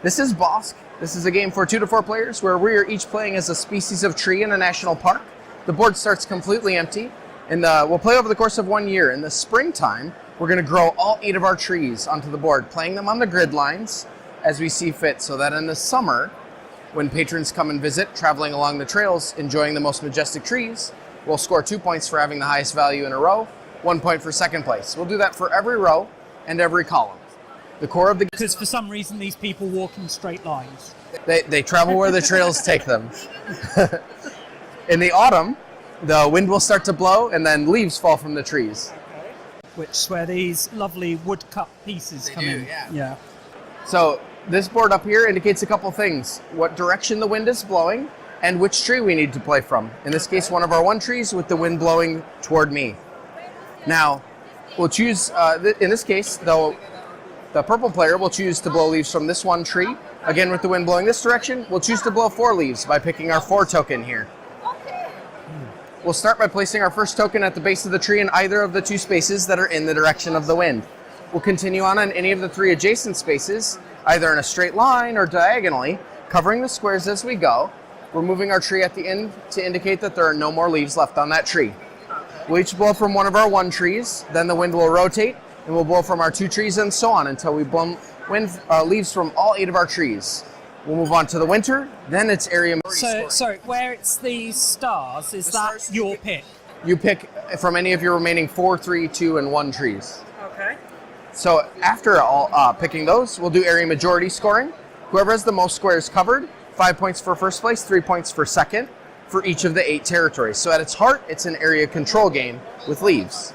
This is Bosk. This is a game for 2 to 4 players where we are each playing as a species of tree in a national park. The board starts completely empty, and we'll play over the course of 1 year. In the springtime, we're going to grow all 8 of our trees onto the board, playing them on the grid lines as we see fit, so that in the summer, when patrons come and visit, traveling along the trails, enjoying the most majestic trees, we'll score 2 points for having the highest value in a row, 1 point for second place. We'll do that for every row and every column. The core of the... Because for some reason these people walk in straight lines. They travel where the trails take them. In the autumn, the wind will start to blow and then leaves fall from the trees. Okay. Which is where these lovely wood-cut pieces come in. Yeah. So this board up here indicates a couple things. What direction the wind is blowing and which tree we need to play from. In this case, one of our 1 trees with the wind blowing toward me. Now, we'll choose, in this case, though, the purple player will choose to blow leaves from this 1 tree. Again, with the wind blowing this direction, we'll choose to blow 4 leaves by picking our 4 token here. We'll start by placing our first token at the base of the tree in either of the 2 spaces that are in the direction of the wind. We'll continue on in any of the 3 adjacent spaces, either in a straight line or diagonally, covering the squares as we go. We're moving our tree at the end to indicate that there are no more leaves left on that tree. We'll each blow from one of our 1 trees, then the wind will rotate, and we'll blow from our 2 trees and so on until we blow leaves from all 8 of our trees. We'll move on to the winter, then it's area... So where it's these stars, is that your pick? You pick from any of your remaining 4, 3, 2, and 1 trees. Okay. So after all picking those, we'll do area majority scoring. Whoever has the most squares covered, 5 points for first place, 3 points for second, for each of the 8 territories. So at its heart, it's an area control game with leaves.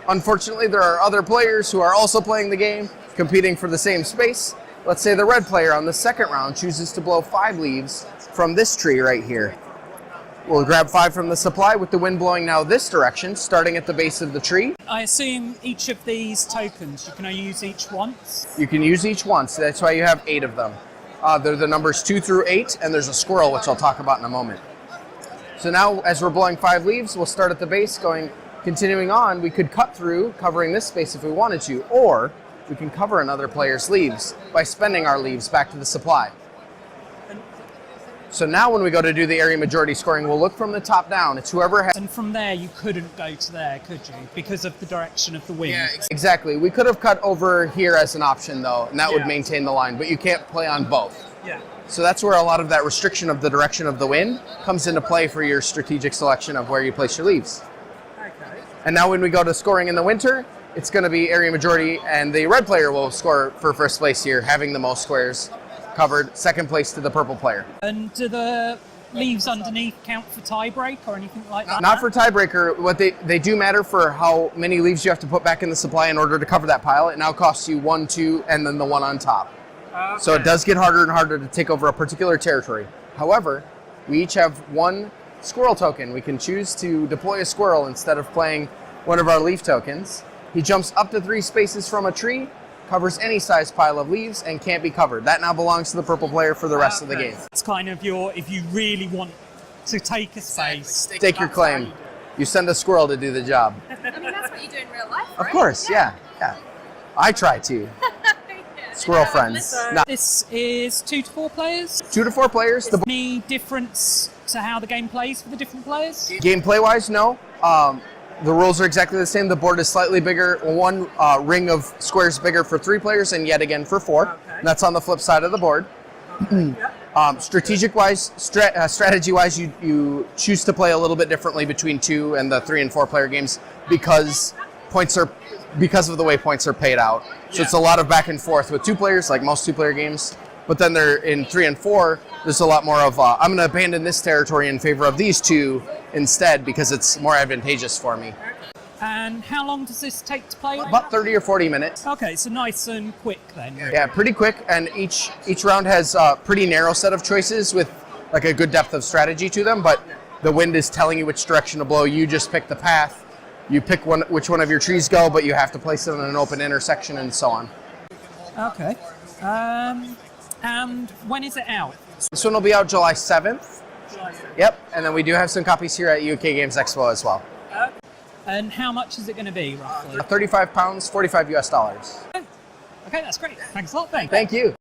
Unfortunately, there are other players who are also playing the game, competing for the same space. Let's say the red player on the second round chooses to blow 5 leaves from this tree right here. We'll grab 5 from the supply with the wind blowing now this direction, starting at the base of the tree. I assume each of these tokens, you can only use each once? You can use each once, that's why you have 8 of them. They're the numbers 2 through 8, and there's a squirrel, which I'll talk about in a moment. So now, as we're blowing 5 leaves, we'll start at the base, continuing on. We could cut through, covering this space if we wanted to, or we can cover another player's leaves by spending our leaves back to the supply. So now when we go to do the area majority scoring, we'll look from the top down. It's whoever has... And from there, you couldn't go to there, could you? Because of the direction of the wind. Yeah, exactly. We could have cut over here as an option, though, and that would maintain the line, but you can't play on both. Yeah. So that's where a lot of that restriction of the direction of the wind comes into play for your strategic selection of where you place your leaves. Okay. And now when we go to scoring in the winter, it's going to be area majority, and the red player will score for first place here, having the most squares covered, second place to the purple player. And do the leaves underneath count for tiebreak or anything like that? Not for tiebreaker. What they do matter for how many leaves you have to put back in the supply in order to cover that pile. It now costs you 1, 2, and then the 1 on top. Okay. So it does get harder and harder to take over a particular territory. However, we each have 1 squirrel token. We can choose to deploy a squirrel instead of playing one of our leaf tokens. He jumps up to 3 spaces from a tree, covers any size pile of leaves, and can't be covered. That now belongs to the purple player for the rest of the game. It's kind of if you really want to take a space. Stake your claim. You send a squirrel to do the job. I mean, that's what you do in real life, right? Of course, yeah. I try to. Squirrel friends. No. This is 2 to 4 players? 2 to 4 players. Any difference to how the game plays for the different players? Gameplay-wise, no. The rules are exactly the same. The board is slightly bigger. 1 ring of squares bigger for 3 players, and yet again for 4. Okay. That's on the flip side of the board. Strategic-wise, strategy-wise, you choose to play a little bit differently between 2 and the 3 and 4 player games because of the way points are paid out. So it's a lot of back and forth with 2 players, like most 2-player games. But then they're in 3 and 4. There's a lot more of I'm going to abandon this territory in favor of these 2 instead because it's more advantageous for me. And how long does this take to play? About 30 or 40 minutes. Okay, so nice and quick then. Yeah, pretty quick, and each round has a pretty narrow set of choices with like a good depth of strategy to them, but the wind is telling you which direction to blow. You just pick the path. You pick which one of your trees go, but you have to place it in an open intersection and so on. Okay. And when is it out? This one will be out July 7th. Yep, and then we do have some copies here at UK Games Expo as well. And how much is it going to be, roughly? £35, $45 US. Okay, that's great. Thanks a lot, Ben. Thank you.